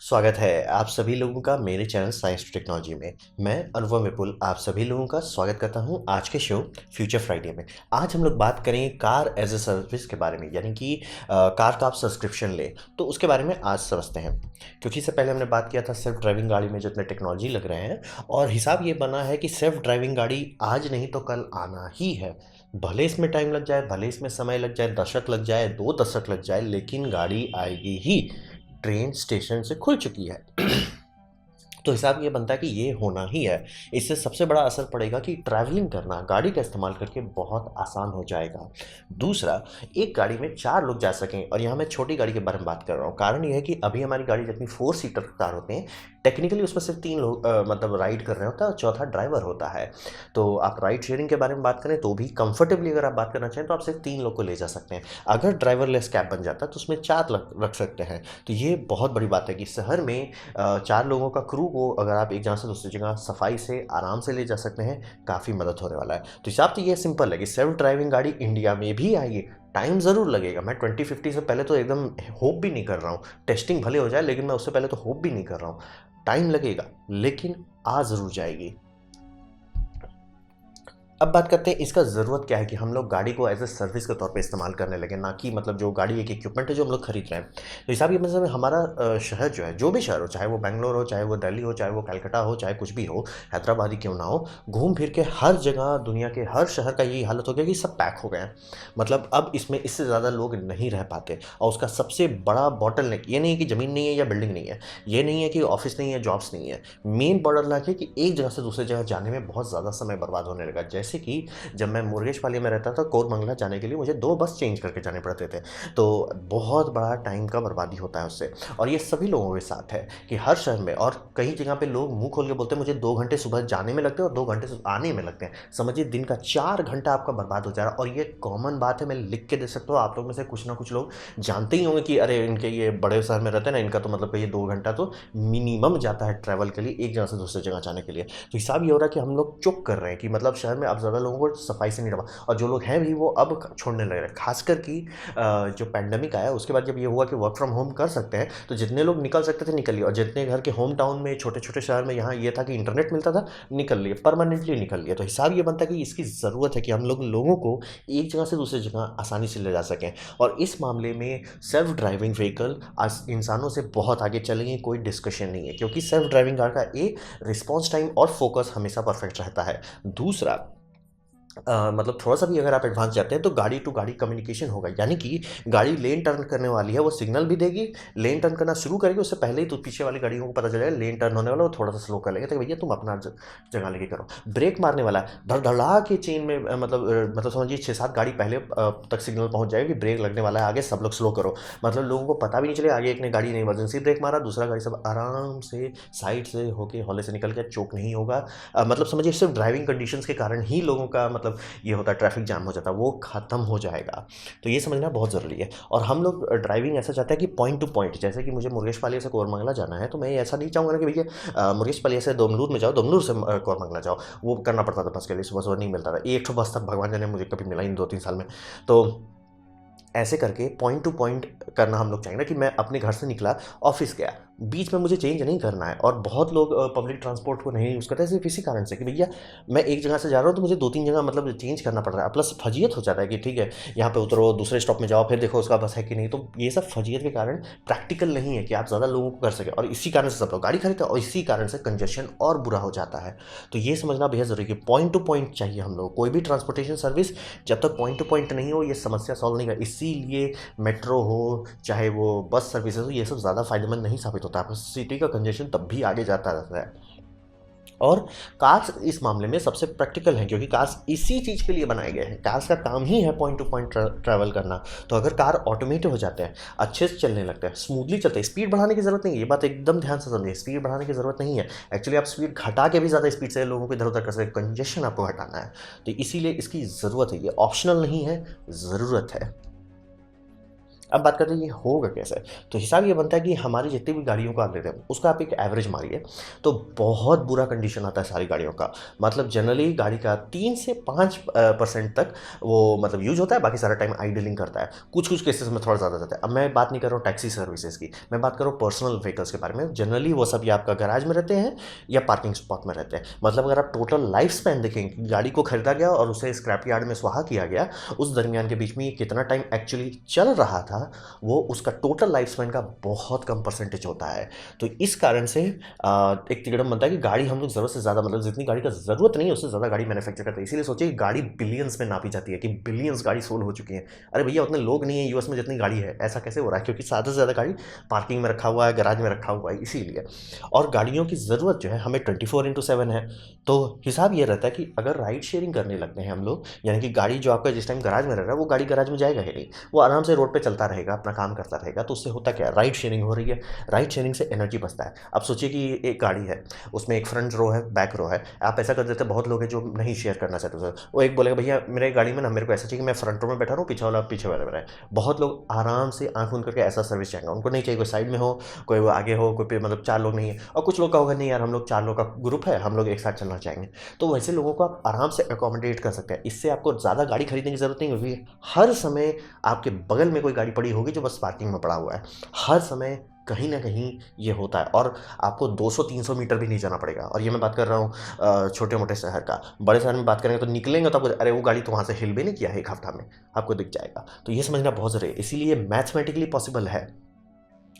स्वागत है आप सभी लोगों का मेरे चैनल साइंस टू टेक्नोलॉजी में। मैं अनुभव विपुल आप सभी लोगों का स्वागत करता हूं आज के शो फ्यूचर फ्राइडे में। आज हम लोग बात करेंगे कार एज ए सर्विस के बारे में, यानी कि कार का आप सब्सक्रिप्शन ले तो उसके बारे में आज समझते हैं। क्योंकि इससे पहले हमने बात किया था सेल्फ ड्राइविंग गाड़ी में जितने टेक्नोलॉजी लग रहे हैं, और हिसाब ये बना है कि सेल्फ ड्राइविंग गाड़ी आज नहीं तो कल आना ही है। भले इसमें टाइम लग जाए, भले इसमें समय लग जाए, दशक लग जाए, 2 दशक लग जाए, लेकिन गाड़ी आएगी ही। ट्रेन स्टेशन से खुल चुकी है। तो हिसाब ये बनता है कि ये होना ही है। इससे सबसे बड़ा असर पड़ेगा कि ट्रैवलिंग करना गाड़ी का इस्तेमाल करके बहुत आसान हो जाएगा। दूसरा, एक गाड़ी में 4 लोग जा सकें, और यहाँ मैं छोटी गाड़ी के बारे में बात कर रहा हूँ। कारण ये है कि अभी हमारी गाड़ी जितनी 4 सीटर कार होते हैं, टेक्निकली उसमें सिर्फ 3 लोग मतलब राइड कर रहे होता है और चौथा ड्राइवर होता है। तो आप राइड शेयरिंग के बारे में बात करें तो भी कंफर्टेबली अगर आप बात करना चाहें तो आप सिर्फ 3 लोग को ले जा सकते हैं। अगर ड्राइवरलेस कैब बन जाता है तो उसमें 4 रख सकते हैं। तो ये बहुत बड़ी बात है कि शहर में 4 लोगों का क्रू को अगर आप एक जगह से दूसरी जगह सफाई से आराम से ले जा सकते हैं, काफ़ी मदद होने वाला है। तो हिसाब तो ये सिंपल है कि सेल्फ ड्राइविंग गाड़ी इंडिया में भी आएगी। टाइम ज़रूर लगेगा। मैं 2050 से पहले तो एकदम होप भी नहीं कर रहा हूँ। टेस्टिंग भले हो जाए, लेकिन मैं उससे पहले तो होप भी नहीं कर रहा हूँ। टाइम लगेगा, लेकिन आ ज़रूर जाएगी। अब बात करते हैं इसका ज़रूरत क्या है कि हम लोग गाड़ी को एज ए सर्विस के तौर पे इस्तेमाल करने लगे, ना कि मतलब जो गाड़ी एक इक्विपमेंट है जो हम लोग खरीद रहे हैं। तो हिसाब ये मतलब हमारा शहर जो है, जो भी शहर हो, चाहे वो बेंगलोर हो, चाहे वो दिल्ली हो, चाहे वो कलकत्ता हो, चाहे कुछ भी हो, हैदराबाद ही क्यों ना हो, घूम फिर के हर जगह दुनिया के हर शहर का यही हालत हो गया कि सब पैक हो गए हैं। मतलब अब इसमें इससे ज़्यादा लोग नहीं रह पाते। और उसका सबसे बड़ा बॉटल ये नहीं है कि ज़मीन नहीं है या बिल्डिंग नहीं है, ये नहीं है कि ऑफिस नहीं है, जॉब्स नहीं है। मेन बॉर्डर लाके कि एक जगह से दूसरी जगह जाने में बहुत ज़्यादा समय बर्बाद होने लगा। जैसे कि जब मैं मुर्गेशपाली में रहता था, कोरमंगला जाने के लिए मुझे 2 बस चेंज करके जाने पड़ते थे। तो बहुत बड़ा टाइम का बर्बादी होता है उससे। और ये सभी लोगों के साथ है कि हर शहर में और कई जगह पे लोग मुंह खोल के बोलते हैं मुझे 2 घंटे सुबह जाने में लगते हैं और 2 घंटे आने में लगते हैं। समझिए दिन का 4 घंटा आपका बर्बाद हो जा रहा है। और ये कॉमन बात है, मैं लिख के दे सकता हूँ। आप लोग में से कुछ ना कुछ लोग जानते ही होंगे कि अरे इनके ये बड़े शहर में रहते हैं ना, इनका तो मतलब ये 2 घंटा तो मिनिमम जाता है ट्रैवल के लिए, एक जगह से दूसरी जगह जाने के लिए। तो हिसाब ये हो रहा है कि हम लोग चुप कर रहे हैं कि मतलब शहर में अब ज़्यादा लोगों को सफाई से नहीं रहा। और जो लोग हैं भी वो अब छोड़ने लग रहे हैं। खासकर कि जो पैंडेमिक आया उसके बाद जब ये हुआ कि वर्क फ्रॉम होम कर सकते हैं, तो जितने लोग निकल सकते थे निकल लिए, और जितने घर के होम टाउन में छोटे छोटे शहर में यहाँ ये था कि इंटरनेट मिलता था, निकल लिए, परमानेंटली निकल लिए। तो हिसाब ये बनता है कि इसकी ज़रूरत है कि हम लोगों को एक जगह से दूसरी जगह आसानी से ले जा सकें। और इस मामले में सेल्फ ड्राइविंग व्हीकल आज इंसानों से बहुत आगे चलेंगे, कोई डिस्कशन नहीं है। क्योंकि सेल्फ ड्राइविंग कार का एक रिस्पॉन्स टाइम और फोकस हमेशा परफेक्ट रहता है। दूसरा, मतलब थोड़ा सा भी अगर आप एडवांस जाते हैं तो गाड़ी टू गाड़ी कम्युनिकेशन होगा, यानी कि गाड़ी लेन टर्न करने वाली है, वो सिग्नल भी देगी, लेन टर्न करना शुरू करेगी, उससे पहले ही तो पीछे वाली गाड़ियों को पता चल जाएगा लेन टर्न होने वाला, वो थोड़ा सा स्लो कर लेंगे तो भैया तुम अपना जगह लेके करो। ब्रेक मारने वाला है, धड़धड़ा के चेन में मतलब समझिए 6-7 गाड़ी पहले तक सिग्नल पहुंच जाएगी, ब्रेक लगने वाला है आगे, सब लोग स्लो करो। मतलब लोगों को पता भी नहीं चले, आगे एक ने गाड़ी ने इमरजेंसी ब्रेक मारा, दूसरा गाड़ी सब आराम से साइड से होके हौले से निकल के चोक नहीं होगा। मतलब समझिए सिर्फ ड्राइविंग कंडीशंस के कारण ही लोगों का मतलब ये होता है, ट्रैफिक जाम हो जाता है, वो ख़त्म हो जाएगा। तो ये समझना बहुत ज़रूरी है। और हम लोग ड्राइविंग ऐसा चाहते हैं कि पॉइंट टू पॉइंट, जैसे कि मुझे मुर्गेशपालिया से कोरमंगला जाना है, तो मैं ऐसा नहीं चाहूँगा ना कि भैया मुर्गेशपालिया से दोमलूर में जाओ, दोमलूर से कोरमंगला जाओ। वो करना पड़ता था बस के लिए, सुबह सुबह नहीं मिलता था। एक ठो बस तक भगवान जाने मुझे कभी मिला ही नहीं 2-3 साल में। तो ऐसे करके पॉइंट टू पॉइंट करना हम लोग चाहेंगे ना, कि मैं अपने घर से निकला, ऑफिस गया, बीच में मुझे चेंज नहीं करना है। और बहुत लोग पब्लिक ट्रांसपोर्ट को नहीं यूज़ करते सिर्फ इसी कारण से कि भैया मैं एक जगह से जा रहा हूँ तो मुझे 2-3 जगह मतलब चेंज करना पड़ रहा है। प्लस फजीयत हो जाता है कि ठीक है यहाँ पे उतरो, दूसरे स्टॉप में जाओ, फिर देखो उसका बस है कि नहीं। तो ये सब फजीयत के कारण प्रैक्टिकल नहीं है कि आप ज़्यादा लोगों को कर सकें, और इसी कारण से सब लोग गाड़ी खरीदते हैं, और इसी कारण से कंजेशन और बुरा हो जाता है। तो ये समझना बेहद ज़रूरी है कि पॉइंट टू पॉइंट चाहिए हम लोग। कोई भी ट्रांसपोर्टेशन सर्विस जब तक पॉइंट टू पॉइंट नहीं हो, ये समस्या सॉल्व नहीं कर। इसीलिए मेट्रो हो चाहे वो बस सर्विसेज हो, ये सब ज़्यादा फायदेमंद नहीं साबित होता है। सिटी का कंजेशन तब भी आगे जाता रहता है। और कार्स इस मामले में सबसे प्रैक्टिकल हैं, क्योंकि कार्स इसी चीज़ के लिए बनाए गए हैं। कार्स का काम ही है पॉइंट टू पॉइंट ट्रैवल करना। तो अगर कार ऑटोमेटिक हो जाते हैं, अच्छे से चलने लगते हैं, स्मूथली चलते हैं, स्पीड बढ़ाने की ज़रूरत नहीं है। ये बात एकदम ध्यान से समझिए, स्पीड बढ़ाने की ज़रूरत नहीं है। एक्चुअली आप स्पीड घटा के भी ज़्यादा स्पीड से लोगों को इधर उधर कर सकते, कंजेशन आपको हटाना है। तो इसीलिए इसकी ज़रूरत है, ये ऑप्शनल नहीं है, ज़रूरत है। अब बात करते हैं ये होगा कैसे। तो हिसाब ये बनता है कि हमारी जितनी भी गाड़ियों का आप लेते हैं उसका आप एक एवरेज मारिए, तो बहुत बुरा कंडीशन आता है सारी गाड़ियों का। मतलब जनरली गाड़ी का 3 से 5% तक वो मतलब यूज होता है, बाकी सारा टाइम आइडलिंग करता है। कुछ कुछ केसेस में थोड़ा ज़्यादा जाता है। अब मैं बात नहीं कर रहा हूँ टैक्सी सर्विसेज की, मैं बात कर रहा हूँ पर्सनल व्हीकल्स के बारे में। जनरली वो सब या आपका गैराज में रहते हैं या पार्किंग स्पॉट में रहते हैं। मतलब अगर आप टोटल लाइफ स्पैन देखेंगे, गाड़ी को खरीदा गया और उसे स्क्रैप यार्ड में स्वाहा किया गया, उस दरमियान के बीच में ये कितना टाइम एक्चुअली चल रहा था, वो उसका टोटल लाइफ स्पैन का बहुत कम परसेंटेज होता है। तो इस कारण से एक तिकड़म बनता है कि गाड़ी हम लोग ज़रूरत से ज़्यादा, मतलब जितनी गाड़ी का ज़रूरत नहीं है उससे ज़्यादा गाड़ी मैन्युफैक्चर करते हैं। इसीलिए सोचिए गाड़ी बिलियंस में नापी जाती है कि बिलियंस गाड़ी सोल्ड हो चुकी हैं। अरे भैया उतने लोग नहीं है यूएस में जितनी गाड़ी है, ऐसा कैसे हो रहा है? क्योंकि ज़्यादा से ज़्यादा गाड़ी पार्किंग में रखा हुआ है, गैराज में रखा हुआ है, इसीलिए। और गाड़ियों की ज़रूरत जो है हमें 24/7 है। तो हिसाब ये रहता है कि अगर राइड शेयरिंग करने लगते हैं हम लोग, यानी कि गाड़ी जो आपका जिस टाइम गैराज में रह रहा है वो गाड़ी गैराज में जाएगा ही नहीं, वो आराम से रोड पे चलता रहेगा, अपना काम करता रहेगा। तो उससे होता क्या है, राइड शेयरिंग हो रही है। राइड शेयरिंग से एनर्जी बचता है। अब सोचिए कि एक गाड़ी है, उसमें एक फ्रंट रो है, बैक रो है। आप ऐसा कर देते हैं, बहुत लोग हैं जो नहीं शेयर करना चाहते सर, वो एक बोलेगा भैया मेरे गाड़ी में ना मेरे को ऐसा चाहिए कि मैं फ्रंट रो में बैठा रहूँ, पीछे वाला पीछे वाले में रहे। बहुत लोग आराम से आंख बंद करके ऐसा सर्विस चाहेंगे, उनको नहीं चाहिए कोई साइड में हो, कोई वो आगे हो, कोई मतलब 4 लोग नहीं है। और कुछ लोग का होगा नहीं यार हम लोग 4 लोग का ग्रुप है, हम लोग एक साथ चलना चाहेंगे। तो वैसे लोगों को आप आराम से अकोमोडेट कर सकते हैं। इससे आपको ज़्यादा गाड़ी खरीदने की ज़रूरत नहीं होगी। हर समय आपके बगल में कोई गाड़ी पड़ी होगी जो बस पार्किंग में पड़ा हुआ है। हर समय कहीं ना कहीं ये होता है। और आपको 200-300 मीटर भी नहीं जाना पड़ेगा। और ये मैं बात कर रहा हूँ छोटे मोटे शहर का। बड़े शहर में बात करेंगे तो निकलेंगे तो आपको अरे वो गाड़ी तो वहाँ से हिल भी नहीं किया है, एक हफ्ता में आपको दिख जाएगा। तो ये समझना बहुत ज़रूरी है। इसीलिए मैथमेटिकली पॉसिबल है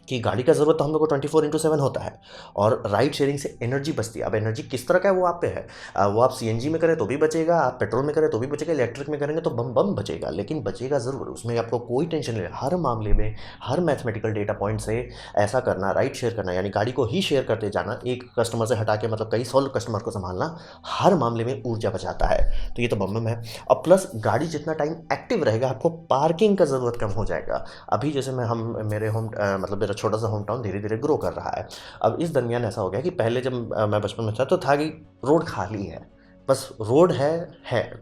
कि गाड़ी का ज़रूरत तो हम लोग को 24/7 होता है। और राइड शेयरिंग से एनर्जी बचती है। अब एनर्जी किस तरह का है वो आप पे है। वो आप सीएनजी में करें तो भी बचेगा, आप पेट्रोल में करें तो भी बचेगा, इलेक्ट्रिक में करेंगे तो बम बम बचेगा, लेकिन बचेगा ज़रूर। उसमें आपको कोई टेंशन नहीं है। हर मामले में हर मैथमेटिकल डेटा पॉइंट से ऐसा करना, राइड शेयर करना, यानी गाड़ी को ही शेयर करते जाना, एक कस्टमर से हटा के मतलब कई 100 कस्टमर को संभालना, हर मामले में ऊर्जा बचाता है। तो ये तो बम बम है। और प्लस गाड़ी जितना टाइम एक्टिव रहेगा आपको पार्किंग का ज़रूरत कम हो जाएगा। अभी जैसे मैं हम मेरे मतलब मेरा छोटा सा होम टाउन धीरे धीरे ग्रो कर रहा है। अब इस दरमियान ऐसा हो गया कि पहले जब मैं बचपन में था कि रोड खाली है, बस रोड है,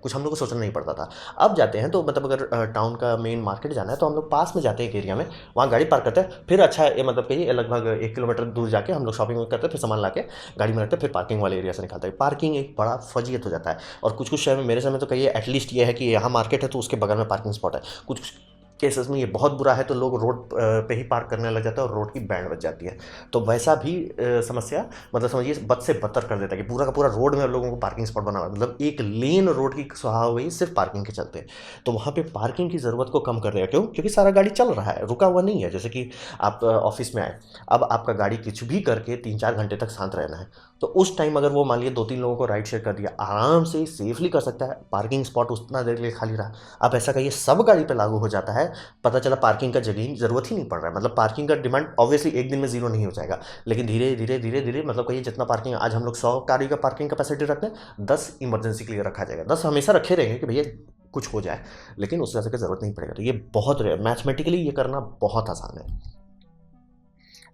कुछ हम लोग को सोचना नहीं पड़ता था। अब जाते हैं तो मतलब अगर टाउन का मेन मार्केट जाना है तो हम लोग पास में जाते हैं एक एरिया में, वहाँ गाड़ी पार्क करते हैं, फिर अच्छा ये मतलब कहिए लगभग 1 किलोमीटर दूर जाके हम लोग शॉपिंग करते हैं, फिर सामान ला के गाड़ी में रखते हैं, फिर पार्किंग वाले एरिया से निकालते हैं। पार्किंग एक बड़ा फजीयत हो जाता है। और कुछ कुछ शहर में, मेरे शहर में तो कहिए एटलीस्ट ये है कि यहाँ मार्केट है तो उसके बगल में पार्किंग स्पॉट है। कुछ केसेस में ये बहुत बुरा है तो लोग रोड पे ही पार्क करने लग जाते हैं और रोड की बैंड बज जाती है। तो वैसा भी समस्या मतलब समझिए बद से बदतर कर देता है कि पूरा का पूरा रोड में लोगों को पार्किंग स्पॉट बना हुआ है, मतलब एक लेन रोड की सुहा हुई सिर्फ पार्किंग के चलते। तो वहाँ पे पार्किंग की ज़रूरत को कम कर देगा। क्यों? क्योंकि सारा गाड़ी चल रहा है, रुका हुआ नहीं है। जैसे कि आप ऑफिस में आए, अब आपका गाड़ी कुछ भी करके 3-4 घंटे तक शांत रहना है, तो उस टाइम अगर वो मान लिया 2-3 लोगों को राइड शेयर कर दिया, आराम से सेफली कर सकता है। पार्किंग स्पॉट उतना देर के लिए खाली रहा। अब ऐसा कहिए सब गाड़ी पे लागू हो जाता है, पता चला पार्किंग का जगह ज़रूरत ही नहीं पड़ रहा है। मतलब पार्किंग का डिमांड ऑब्वियसली एक दिन में ज़ीरो नहीं हो जाएगा, लेकिन धीरे धीरे धीरे धीरे मतलब कहिए जितना पार्किंग आज हम लोग 100 गाड़ी का पार्किंग कैपेसिटी रखते हैं, 10 इमरजेंसी के लिए रखा जाएगा। 10 हमेशा रखे रहेंगे कि भैया कुछ हो जाए, लेकिन उससे ज़्यादा की ज़रूरत नहीं पड़ेगा। तो ये बहुत मैथमेटिकली ये करना बहुत आसान है।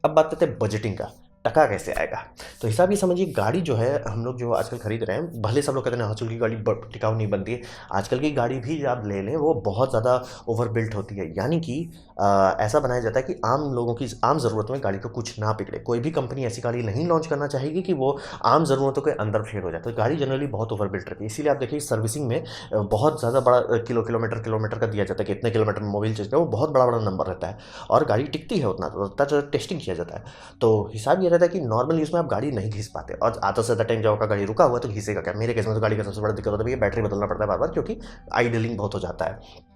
अब बात करते हैं बजटिंग का, टका कैसे आएगा। तो हिसाब ये समझिए गाड़ी जो है हम लोग जो आजकल खरीद रहे हैं, भले सब लोग कहते हैं आजकल की गाड़ी टिकाऊ नहीं बनती है, आजकल की गाड़ी भी आप ले लें वो बहुत ज़्यादा ओवर बिल्ट होती है। यानी कि ऐसा बनाया जाता है कि आम लोगों की आम ज़रूरतों में गाड़ी को कुछ ना बिगड़े। कोई भी कंपनी ऐसी गाड़ी नहीं लॉन्च करना चाहेगी कि वो आम ज़रूरतों के अंदर फेल हो जाए। तो गाड़ी जनरली बहुत ओवर बिल्ट रहती है। इसीलिए आप देखिए सर्विसिंग में बहुत ज़्यादा बड़ा किलोमीटर का दिया जाता है कि इतने किलोमीटर में मोबाइल चेंज करो, वो बहुत बड़ा बड़ा नंबर रहता है और गाड़ी टिकती है उतना, तो टेस्टिंग किया जाता है। तो हिसाब ये रहता है कि नॉर्मल यूज़ में आप गाड़ी नहीं घिस पाते, और आधा से ज़्यादा टाइम जब आपका गाड़ी रुका हुआ तो घिसेगा क्या। मेरे केस में तो गाड़ी का सबसे बड़ा दिक्कत होता है भैया बैटरी बदलना पड़ता है बार बार, क्योंकि आइडलिंग बहुत हो जाता है।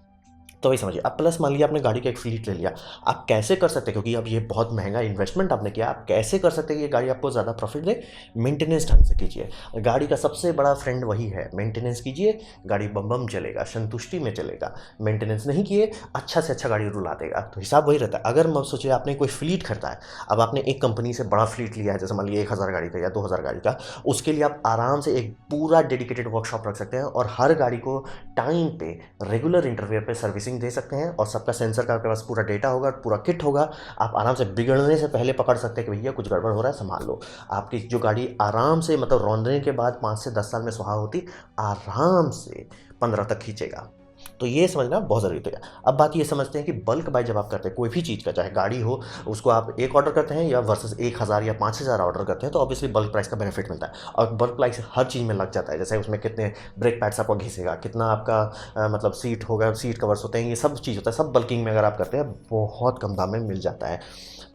तो वही समझिए। अब प्लस मान लिया आपने गाड़ी का एक फ्लीट ले लिया, आप कैसे कर सकते हैं, क्योंकि अब ये बहुत महंगा इन्वेस्टमेंट आपने किया, आप कैसे कर सकते हैं कि ये गाड़ी आपको ज़्यादा प्रॉफिट दे। मेंटेनेंस ढंग से कीजिए। गाड़ी का सबसे बड़ा फ्रेंड वही है, मेंटेनेंस कीजिए, गाड़ी बम बम चलेगा, संतुष्टि में चलेगा। मेंटेनेंस नहीं किए, अच्छा से अच्छा गाड़ी रुला देगा। तो हिसाब वही रहता है। अगर मैं सोचिए आपने कोई फ्लीट खरीदा है, अब आपने एक कंपनी से बड़ा फ्लीट लिया है, जैसे मान लीजिए 1000 गाड़ी का या 2000 गाड़ी का, उसके लिए आप आराम से एक पूरा डेडिकेटेड वर्कशॉप रख सकते हैं और हर गाड़ी को टाइम पे रेगुलर इंटरवल पे सर्विसिंग दे सकते हैं। और सबका सेंसर का आपके पास पूरा डेटा होगा, पूरा किट होगा। आप आराम से बिगड़ने से पहले पकड़ सकते हैं कि भैया कुछ गड़बड़ हो रहा है, संभाल लो। आपकी जो गाड़ी आराम से मतलब रौंदने के बाद 5 से 10 साल में सुहा होती, आराम से 15 तक खींचेगा। तो ये समझना बहुत ज़रूरी है। अब बात ये समझते हैं कि बल्क बाय जब आप करते हैं कोई भी चीज़ का, चाहे गाड़ी हो, उसको आप एक ऑर्डर करते हैं या वर्सेस 1000 या 5000 ऑर्डर करते हैं, तो ऑब्वियसली बल्क प्राइस का बेनिफिट मिलता है। और बल्क प्राइस हर चीज़ में लग जाता है, जैसे उसमें कितने ब्रेक पैड्स आपको घिसेगा, कितना आपका मतलब सीट होगा, सीट कवर्स होते हैं, ये सब चीज़ होता है, सब बल्किंग में अगर आप करते हैं बहुत कम दाम में मिल जाता है।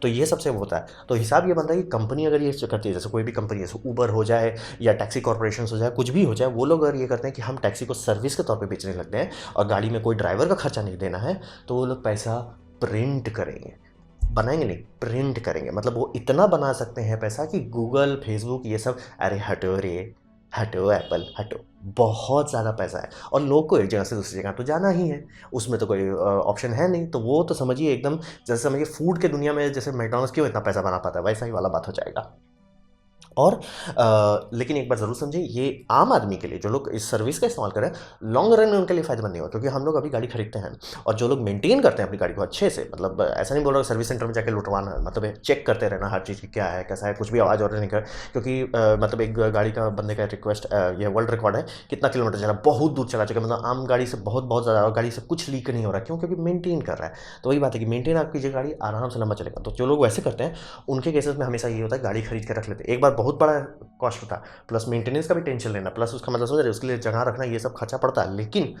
तो ये सबसे होता है। तो हिसाब ये बनता है कि कंपनी अगर ये करती है, जैसे कोई भी कंपनी, जैसे उबर हो जाए या टैक्सी कॉर्पोरेशन हो जाए, कुछ भी हो जाए, वो लोग अगर ये करते हैं कि हम टैक्सी को सर्विस के तौर पे बेचने लगते हैं और गाड़ी में कोई ड्राइवर का खर्चा नहीं देना है, तो वो लोग पैसा प्रिंट करेंगे, बनाएंगे नहीं, प्रिंट करेंगे। मतलब वो इतना बना सकते हैं पैसा कि गूगल, फेसबुक, ये सब, अरे हटो रे, हटो एप्पल, हटो। बहुत ज़्यादा पैसा है और लोग को एक जगह से दूसरी जगह तो जाना ही है, उसमें तो कोई ऑप्शन है नहीं। तो वो तो समझिए एकदम, जैसे समझिए फूड के दुनिया में जैसे मैकडॉनल्ड्स क्यों इतना पैसा बना पाता है, वैसा ही वाला बात हो जाएगा। और लेकिन एक बात ज़रूर समझिए, ये आम आदमी के लिए, जो लोग इस सर्विस का इस्तेमाल करें, लॉन्ग रन में उनके लिए फ़ायदेमंद नहीं होगा, क्योंकि हम लोग अभी गाड़ी खरीदते हैं और जो लोग मेंटेन करते हैं अपनी गाड़ी को अच्छे से, मतलब ऐसा नहीं बोल रहा सर्विस सेंटर में जाके लुटवाना, मतलब चेक करते रहना हर चीज़ की क्या है कैसा है, कुछ भी आवाज़ और नहीं कर, क्योंकि मतलब एक गाड़ी का बंदे का रिक्वेस्ट, ये वर्ल्ड रिकॉर्ड है, कितना किलोमीटर चला, बहुत दूर चला चुका, मतलब आम गाड़ी से बहुत बहुत ज़्यादा, और गाड़ी से कुछ लीक नहीं हो रहा, क्यों? क्योंकि मेंटेन कर रहा है। तो वही बात है कि मेंटेन आप कीजिए, गाड़ी आराम से लंबा चलेगा। तो जो लोग वैसे करते हैं उनके केसेस में हमेशा ये होता है, गाड़ी खरीद के रख लेते हैं, एक बार बहुत बड़ा कॉस्ट होता है, प्लस मेंटेनेंस का भी टेंशन लेना, प्लस उसका मतलब समझ रहे हैं, उसके लिए जगह रखना, ये सब खर्चा पड़ता है। लेकिन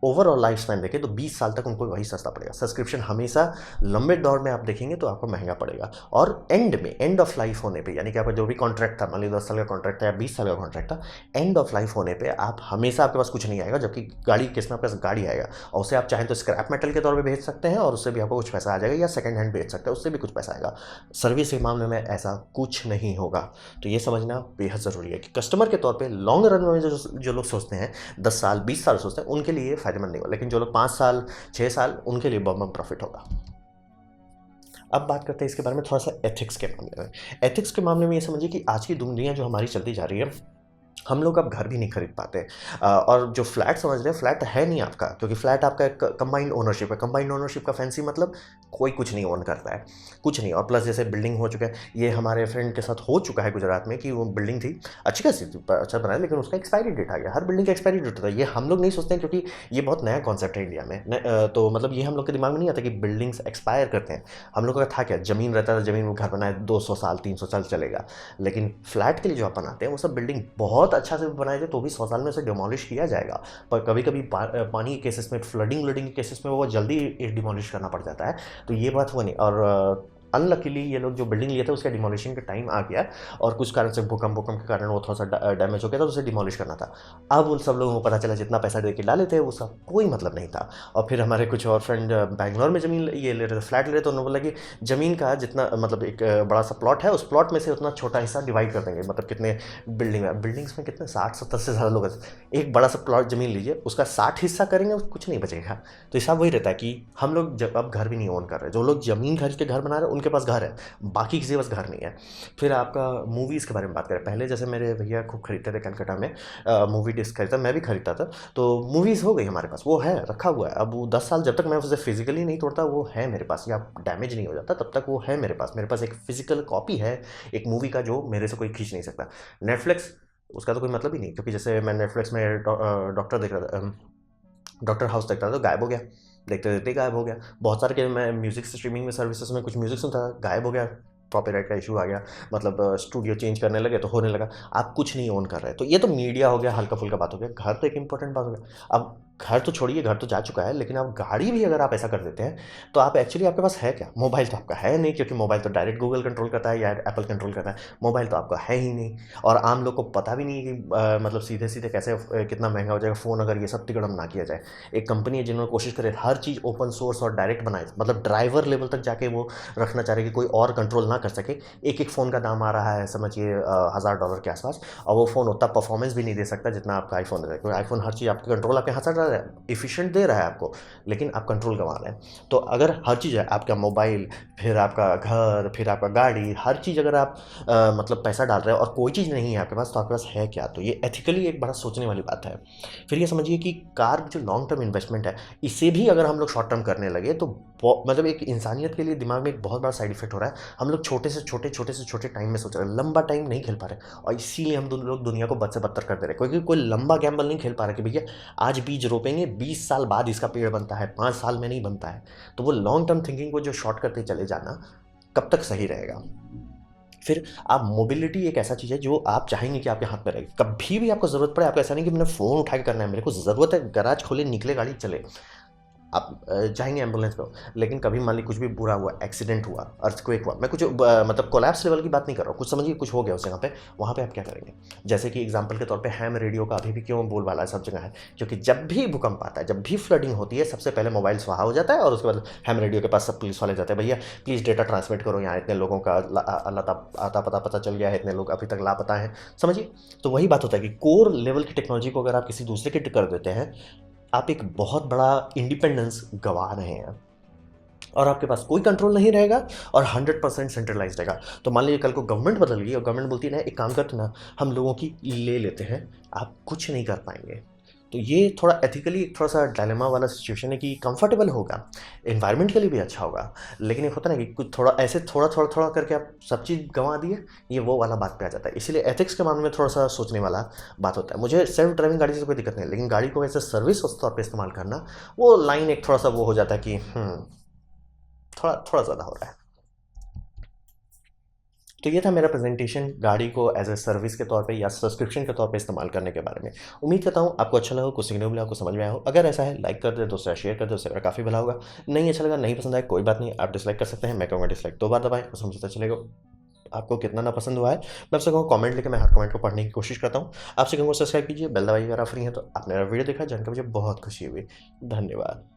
ओवरऑल लाइफ स्पैन देखें तो 20 साल तक उनको वही सस्ता पड़ेगा। सब्सक्रिप्शन हमेशा लंबे दौर में आप देखेंगे तो आपको महंगा पड़ेगा, और एंड में, एंड ऑफ लाइफ होने पे, यानी कि आपका जो भी कॉन्ट्रैक्ट था, मान लीजिए 10 साल का कॉन्ट्रैक्ट था या 20 साल का कॉन्ट्रैक्ट था, एंड ऑफ लाइफ होने पे आप हमेशा, आपके पास कुछ नहीं आएगा, जबकि गाड़ी किस में आपके पास गाड़ी आएगा, और उसे आप चाहें तो स्क्रैप मेटल के तौर पर बेच सकते हैं और उससे भी आपको कुछ पैसा आ जाएगा, या सेकंड हैंड बेच सकते हैं, उससे भी कुछ पैसा आएगा। सर्विस के मामले में ऐसा कुछ नहीं होगा। तो ये समझना बेहद ज़रूरी है कि कस्टमर के तौर पे लॉन्ग रन में जो लोग सोचते हैं, 10 साल 20 साल सोचते हैं, उनके लिए फ़ायदेमंद नहीं होगा, लेकिन जो लोग 5 साल 6 साल, उनके लिए बम प्रॉफिट होगा। अब बात करते हैं इसके बारे में थोड़ा सा एथिक्स के मामले में। एथिक्स के मामले में ये समझिए कि आज की दुनिया जो हमारी चलती जा रही है, हम लोग अब घर भी नहीं खरीद पाते। और जो फ्लैट समझ रहे हैं, फ्लैट है नहीं आपका, क्योंकि फ्लैट आपका एक कंबाइंड ओनरशिप है। कंबाइंड ओनरशिप का फैंसी मतलब कोई कुछ नहीं ओन करता है, कुछ नहीं। और प्लस जैसे बिल्डिंग हो चुका है, ये हमारे फ्रेंड के साथ हो चुका है गुजरात में, कि वो बिल्डिंग थी अच्छी खासी थी, अच्छा बनाया, लेकिन उसका एक्सपायरी डेट आ गया। हर बिल्डिंग का एक्सपायरी डेट होता है, ये हम लोग नहीं सोचते हैं, क्योंकि ये बहुत नया कॉन्सेप्ट है इंडिया में। तो मतलब ये हम लोग के दिमाग में नहीं आता कि बिल्डिंग्स एक्सपायर करते हैं। हम लोग का था क्या, ज़मीन रहता था, ज़मीन में घर बनाए 200 साल 300 साल चलेगा। लेकिन फ्लैट के लिए जो आप बनाते हैं, वो सब बिल्डिंग बहुत अच्छा से बनाए थे तो भी 100 साल में उसे डिमोलिश किया जाएगा। पर कभी कभी पानी के केसेस में, फ्लडिंग व्लडिंग के केसेस में वो जल्दी डिमोलिश करना पड़ जाता है। तो ये बात हुआ नहीं। और अनलकीली ये लोग जो बिल्डिंग लिए थे, उसका डिमोलिशन का टाइम आ गया, और कुछ कारण से, भूकंप के कारण वो थोड़ा सा डैमेज हो गया था, तो उसे डिमोलिश करना था। अब उन सब लोगों को पता चला जितना पैसा दे के डाले थे वो सब कोई मतलब नहीं था। और फिर हमारे कुछ और फ्रेंड बैंगलोर में ज़मीन ये ले रहे थे, फ्लैट ले रहे थे, तो उन्होंने बोला कि ज़मीन का जितना, मतलब एक बड़ा सा प्लॉट है, उस प्लॉट में से उतना छोटा हिस्सा डिवाइड कर देंगे। मतलब कितने बिल्डिंग्स में कितने 60-70 से ज़्यादा लोग हैं, एक बड़ा सा प्लॉट ज़मीन लीजिए, उसका 60 हिस्सा करेंगे, कुछ नहीं बचेगा। तो हिसाब वही रहता है कि हम लोग अब घर भी नहीं ओन कर रहे। जो लोग ज़मीन खरीद के घर बना रहे हैं, उनके पास घर है, बाकी किसी के पास घर नहीं है। फिर आपका मूवीज़ के बारे में बात करें, पहले जैसे मेरे भैया खूब खरीदते थे कलकत्ता में, मूवी डिस्क खरीदता, मैं भी खरीदता था। तो मूवीज़ हो गई हमारे पास, वो है रखा हुआ है। अब वो 10 साल जब तक मैं उसे फिजिकली नहीं तोड़ता, वो है मेरे पास, या डैमेज नहीं हो जाता, तब तक वो है मेरे पास। मेरे पास एक फिजिकल कॉपी है एक मूवी का, जो मेरे से कोई खींच नहीं सकता। नेटफ्लिक्स, उसका तो कोई मतलब ही नहीं, क्योंकि जैसे मैं नेटफ्लिक्स में डॉक्टर देख रहा था, डॉक्टर हाउस देखता था, तो गायब हो गया, देखते देखते गायब हो गया। बहुत सारे के मैं म्यूज़िक स्ट्रीमिंग में सर्विसेज में कुछ म्यूज़िक सुनता था, गायब हो गया, कॉपीराइट का इशू आ गया, मतलब स्टूडियो चेंज करने लगे तो होने लगा। आप कुछ नहीं ओन कर रहे, तो ये तो मीडिया हो गया, हल्का फुल्का बात हो गया। घर तो एक इंपॉर्टेंट बात हो गया। अब घर तो छोड़िए, घर तो जा चुका है, लेकिन आप गाड़ी भी अगर आप ऐसा कर देते हैं, तो आप एक्चुअली, आपके पास है क्या? मोबाइल तो आपका है नहीं, क्योंकि मोबाइल तो डायरेक्ट गूगल कंट्रोल करता है या एप्पल कंट्रोल करता है। मोबाइल तो आपका है ही नहीं, और आम लोग को पता भी नहीं है कि मतलब सीधे सीधे कैसे कितना महंगा हो जाएगा फ़ोन अगर ये सब तिकड़म ना किया जाए। एक कंपनी है जिन्होंने कोशिश करे हर चीज़ ओपन सोर्स और डायरेक्ट बनाए, मतलब ड्राइवर लेवल तक जाके वो रखना चाह रहे कि कोई और कंट्रोल ना कर सके। एक फ़ोन का दाम आ रहा है समझिए $1000 के आसपास, और वो फ़ोन उतना परफॉर्मेंस भी नहीं दे सकता जितना आपका आईफोन दे सकता है, क्योंकि आईफोन हर चीज़ आपके कंट्रोल आपके हाथ से रहा है, एफिशिएंट दे रहा है आपको, लेकिन आप कंट्रोल गंवा रहे हैं। तो अगर हर चीज़ है, आपका मोबाइल, फिर आपका घर, फिर आपका गाड़ी, हर चीज़ अगर आप मतलब पैसा डाल रहे हैं और कोई चीज़ नहीं है आपके पास, तो आपके पास है क्या? तो ये एथिकली एक बड़ा सोचने वाली बात है। फिर ये समझिए कि कार जो लॉन्ग टर्म इन्वेस्टमेंट है, इसे भी अगर हम लोग शॉर्ट टर्म करने लगे, तो मतलब एक इंसानियत के लिए दिमाग में एक बहुत बड़ा साइड इफेक्ट हो रहा है। हम लोग छोटे से छोटे टाइम में सोच रहे हैं, लंबा टाइम नहीं खेल पा रहे, और इसीलिए हम लोग दुनिया को बद से बदतर कर दे रहे हैं, क्योंकि कोई लंबा गैम्बल नहीं खेल पा रहा कि भैया आज बीज रोपेंगे 20 साल बाद इसका पेड़ बनता है, 5 साल में नहीं बनता है। तो वो लॉन्ग टर्म थिंकिंग को जो शॉर्ट करते चले जाना कब तक सही रहेगा। फिर आप मोबिलिटी एक ऐसा चीज़ है जो आप चाहेंगे कि आपके हाथ में रहे, कभी भी आपको ज़रूरत पड़े, आपको ऐसा नहीं कि मैंने फ़ोन उठा के करना है, मेरे को ज़रूरत है, गैराज खोले निकले गाड़ी चले, आप चाहेंगे एम्बुलेंस पे हो। लेकिन कभी मान ली कुछ भी बुरा हुआ, एक्सीडेंट हुआ, अर्थक्वेक हुआ, मैं कुछ मतलब कोलैप्स लेवल की बात नहीं कर रहा हूँ, कुछ समझिए कुछ हो गया उस जगह पे, वहाँ पे आप क्या करेंगे। जैसे कि एग्जांपल के तौर पे हैम रेडियो का अभी भी क्यों बोलबाला है सब जगह है, क्योंकि जब भी भूकंप आता है, जब भी फ्लडिंग होती है, सबसे पहले मोबाइल स्वाहा हो जाता है और उसके बाद हैम रेडियो के पास सब पुलिस वाले जाते हैं, भैया प्लीज़ डेटा ट्रांसमिट करो, यहाँ इतने लोगों का आता पता चल गया है, इतने लोग अभी तक लापता हैं, समझिए। तो वही बात होता है कि कोर लेवल की टेक्नोलॉजी को अगर आप किसी दूसरे के कर देते हैं, आप एक बहुत बड़ा इंडिपेंडेंस गंवा रहे हैं और आपके पास कोई कंट्रोल नहीं रहेगा और 100% सेंट्रलाइज रहेगा। तो मान लीजिए कल को गवर्नमेंट बदल गई और गवर्नमेंट बोलती है ना एक काम करते ना, हम लोगों की ले लेते हैं, आप कुछ नहीं कर पाएंगे। तो ये थोड़ा एथिकली थोड़ा सा डायलेमा वाला सिचुएशन है कि कंफर्टेबल होगा, एनवायरनमेंट के लिए भी अच्छा होगा, लेकिन एक होता है ना कि कुछ थोड़ा ऐसे थोड़ा करके आप सब चीज़ गंवा दिए, ये वो वाला बात पे आ जाता है। इसीलिए एथिक्स के मामले में थोड़ा सा सोचने वाला बात होता है। मुझे सेल्फ ड्राइविंग गाड़ी से कोई दिक्कत नहीं, लेकिन गाड़ी को ऐसे सर्विस उस तौर पर इस्तेमाल करना, वो लाइन एक थोड़ा सा वो हो जाता है कि थोड़ा थोड़ा ज़्यादा हो रहा है। तो ये था मेरा प्रेजेंटेशन गाड़ी को एज ए सर्विस के तौर पे या सब्सक्रिप्शन के तौर पे इस्तेमाल करने के बारे में। उम्मीद करता हूँ आपको अच्छा लगा, कुछ सीखने को मिला, आपको समझ में आया हो। अगर ऐसा है लाइक कर दे, दोस्तों शेयर कर दे, उससे मेरा काफ़ी भला होगा। नहीं अच्छा लगा, नहीं पसंद आया, कोई बात नहीं, आप डिसलाइक कर सकते हैं, मैं कहूँगा डिसलाइक 2 बार दबाएं, उसमें पता चलेगा आपको कितना ना पसंद हुआ है। मैं आपसे कहूँ कमेंट लेके मैं हर कमेंट को पढ़ने की कोशिश करता हूँ। आपसे कहूँगा सब्सक्राइब कीजिए, बेल दबाइए अगर आप फ्री हैं तो। आपने मेरा वीडियो देखा जानकर मुझे बहुत खुशी हुई। धन्यवाद।